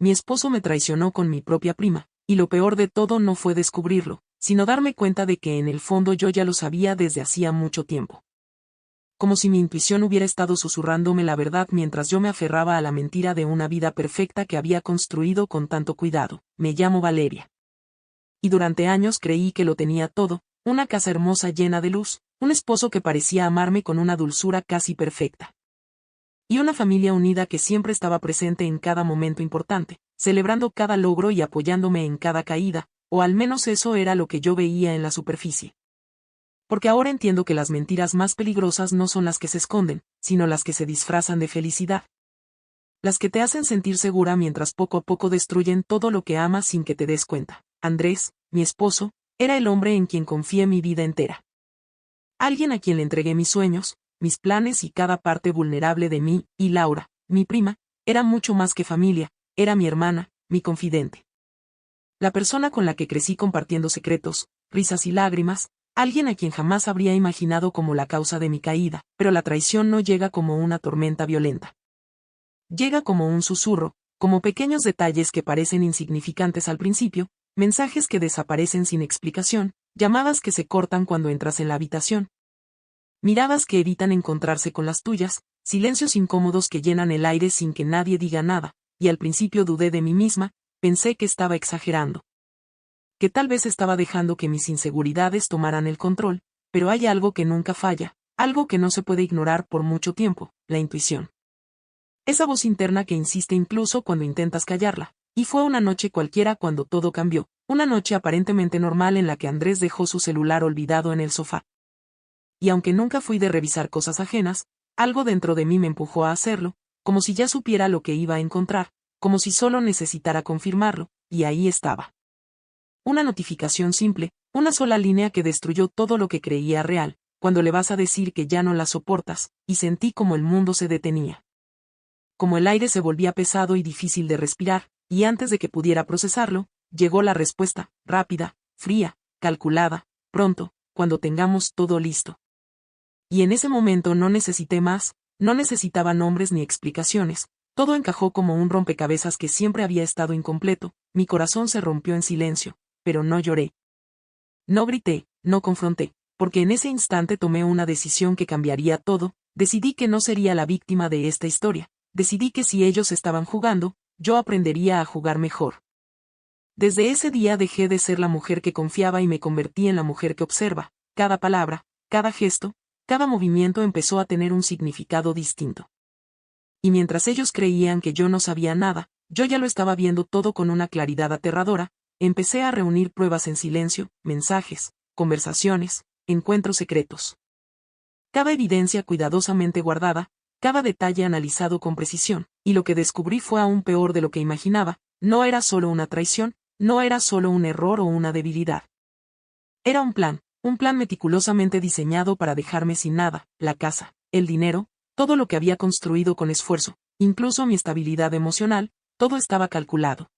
mi esposo me traicionó con mi propia prima, y lo peor de todo no fue descubrirlo, sino darme cuenta de que en el fondo yo ya lo sabía desde hacía mucho tiempo. Como si mi intuición hubiera estado susurrándome la verdad mientras yo me aferraba a la mentira de una vida perfecta que había construido con tanto cuidado. Me llamo Valeria. Y durante años creí que lo tenía todo, una casa hermosa llena de luz, un esposo que parecía amarme con una dulzura casi perfecta. Y una familia unida que siempre estaba presente en cada momento importante, celebrando cada logro y apoyándome en cada caída, o al menos eso era lo que yo veía en la superficie. Porque ahora entiendo que las mentiras más peligrosas no son las que se esconden, sino las que se disfrazan de felicidad. Las que te hacen sentir segura mientras poco a poco destruyen todo lo que amas sin que te des cuenta. Andrés, mi esposo, era el hombre en quien confié mi vida entera. Alguien a quien le entregué mis sueños, mis planes y cada parte vulnerable de mí, y Laura, mi prima, era mucho más que familia, era mi hermana, mi confidente. La persona con la que crecí compartiendo secretos, risas y lágrimas, alguien a quien jamás habría imaginado como la causa de mi caída, pero la traición no llega como una tormenta violenta. Llega como un susurro, como pequeños detalles que parecen insignificantes al principio, mensajes que desaparecen sin explicación, llamadas que se cortan cuando entras en la habitación. Miradas que evitan encontrarse con las tuyas, silencios incómodos que llenan el aire sin que nadie diga nada, y al principio dudé de mí misma, pensé que estaba exagerando. Que tal vez estaba dejando que mis inseguridades tomaran el control, pero hay algo que nunca falla, algo que no se puede ignorar por mucho tiempo, la intuición. Esa voz interna que insiste incluso cuando intentas callarla, y fue una noche cualquiera cuando todo cambió, una noche aparentemente normal en la que Andrés dejó su celular olvidado en el sofá. Y aunque nunca fui de revisar cosas ajenas, algo dentro de mí me empujó a hacerlo, como si ya supiera lo que iba a encontrar, como si solo necesitara confirmarlo, y ahí estaba. Una notificación simple, una sola línea que destruyó todo lo que creía real, cuando le vas a decir que ya no la soportas, y sentí como el mundo se detenía. Como el aire se volvía pesado y difícil de respirar, y antes de que pudiera procesarlo, llegó la respuesta, rápida, fría, calculada, pronto, cuando tengamos todo listo. Y en ese momento no necesité más, no necesitaba nombres ni explicaciones, todo encajó como un rompecabezas que siempre había estado incompleto, mi corazón se rompió en silencio, pero no lloré. No grité, no confronté, porque en ese instante tomé una decisión que cambiaría todo, decidí que no sería la víctima de esta historia, decidí que si ellos estaban jugando, yo aprendería a jugar mejor. Desde ese día dejé de ser la mujer que confiaba y me convertí en la mujer que observa, cada palabra, cada gesto, cada movimiento empezó a tener un significado distinto. Y mientras ellos creían que yo no sabía nada, yo ya lo estaba viendo todo con una claridad aterradora, empecé a reunir pruebas en silencio, mensajes, conversaciones, encuentros secretos. Cada evidencia cuidadosamente guardada, cada detalle analizado con precisión, y lo que descubrí fue aún peor de lo que imaginaba, no era solo una traición, no era solo un error o una debilidad. Era un plan meticulosamente diseñado para dejarme sin nada, la casa, el dinero, todo lo que había construido con esfuerzo, incluso mi estabilidad emocional, todo estaba calculado.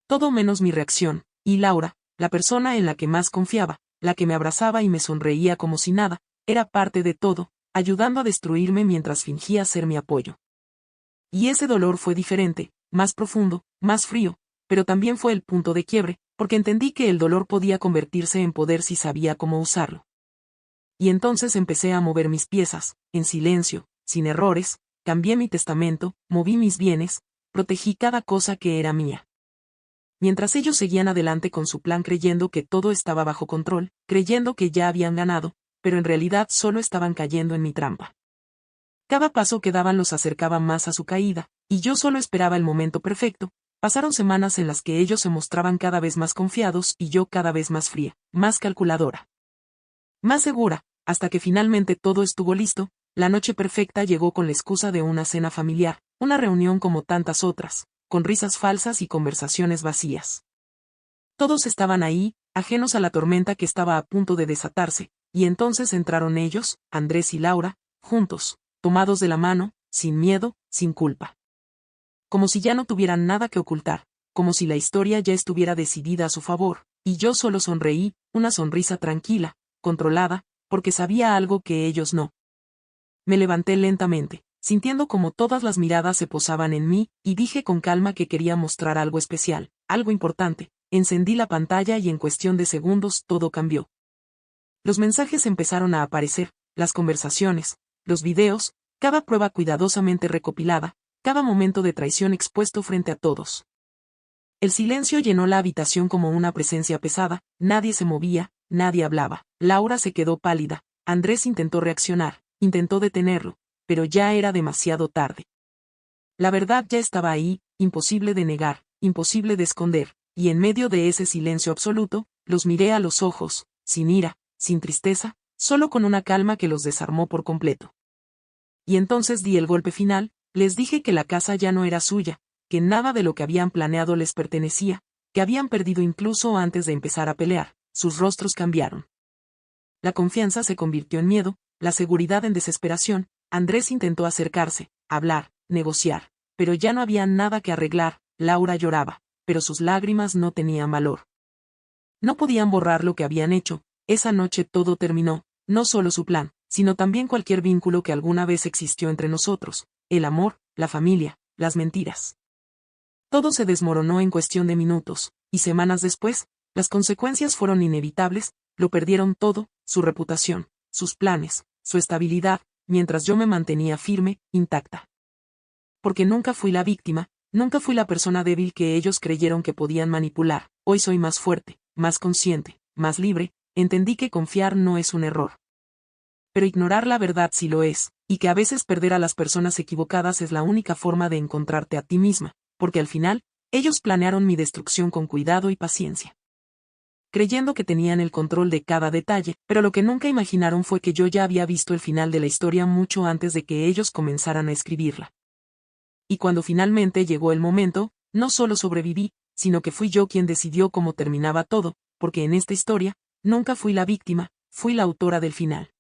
Todo menos mi reacción, y Laura, la persona en la que más confiaba, la que me abrazaba y me sonreía como si nada, era parte de todo, ayudando a destruirme mientras fingía ser mi apoyo. Y ese dolor fue diferente, más profundo, más frío, pero también fue el punto de quiebre, porque entendí que el dolor podía convertirse en poder si sabía cómo usarlo. Y entonces empecé a mover mis piezas, en silencio, sin errores, cambié mi testamento, moví mis bienes, protegí cada cosa que era mía. Mientras ellos seguían adelante con su plan creyendo que todo estaba bajo control, creyendo que ya habían ganado, pero en realidad solo estaban cayendo en mi trampa. Cada paso que daban los acercaba más a su caída, y yo solo esperaba el momento perfecto. Pasaron semanas en las que ellos se mostraban cada vez más confiados y yo cada vez más fría, más calculadora, más segura, hasta que finalmente todo estuvo listo. La noche perfecta llegó con la excusa de una cena familiar, una reunión como tantas otras, con risas falsas y conversaciones vacías. Todos estaban ahí, ajenos a la tormenta que estaba a punto de desatarse, y entonces entraron ellos, Andrés y Laura, juntos, tomados de la mano, sin miedo, sin culpa. Como si ya no tuvieran nada que ocultar, como si la historia ya estuviera decidida a su favor, y yo solo sonreí, una sonrisa tranquila, controlada, porque sabía algo que ellos no. Me levanté lentamente, sintiendo como todas las miradas se posaban en mí, y dije con calma que quería mostrar algo especial, algo importante. Encendí la pantalla y en cuestión de segundos todo cambió. Los mensajes empezaron a aparecer, las conversaciones, los videos, cada prueba cuidadosamente recopilada, cada momento de traición expuesto frente a todos. El silencio llenó la habitación como una presencia pesada, nadie se movía, nadie hablaba. Laura se quedó pálida, Andrés intentó reaccionar, intentó detenerlo, pero ya era demasiado tarde. La verdad ya estaba ahí, imposible de negar, imposible de esconder, y en medio de ese silencio absoluto, los miré a los ojos, sin ira, sin tristeza, solo con una calma que los desarmó por completo. Y entonces di el golpe final, les dije que la casa ya no era suya, que nada de lo que habían planeado les pertenecía, que habían perdido incluso antes de empezar a pelear. Sus rostros cambiaron. La confianza se convirtió en miedo, la seguridad en desesperación. Andrés intentó acercarse, hablar, negociar, pero ya no había nada que arreglar. Laura lloraba, pero sus lágrimas no tenían valor. No podían borrar lo que habían hecho. Esa noche todo terminó, no solo su plan, sino también cualquier vínculo que alguna vez existió entre nosotros, el amor, la familia, las mentiras. Todo se desmoronó en cuestión de minutos, y semanas después, las consecuencias fueron inevitables. Lo perdieron todo, su reputación, sus planes, su estabilidad, mientras yo me mantenía firme, intacta. Porque nunca fui la víctima, nunca fui la persona débil que ellos creyeron que podían manipular. Hoy soy más fuerte, más consciente, más libre. Entendí que confiar no es un error. Pero ignorar la verdad sí lo es, y que a veces perder a las personas equivocadas es la única forma de encontrarte a ti misma, porque al final, ellos planearon mi destrucción con cuidado y paciencia, creyendo que tenían el control de cada detalle, pero lo que nunca imaginaron fue que yo ya había visto el final de la historia mucho antes de que ellos comenzaran a escribirla. Y cuando finalmente llegó el momento, no solo sobreviví, sino que fui yo quien decidió cómo terminaba todo, porque en esta historia, nunca fui la víctima, fui la autora del final.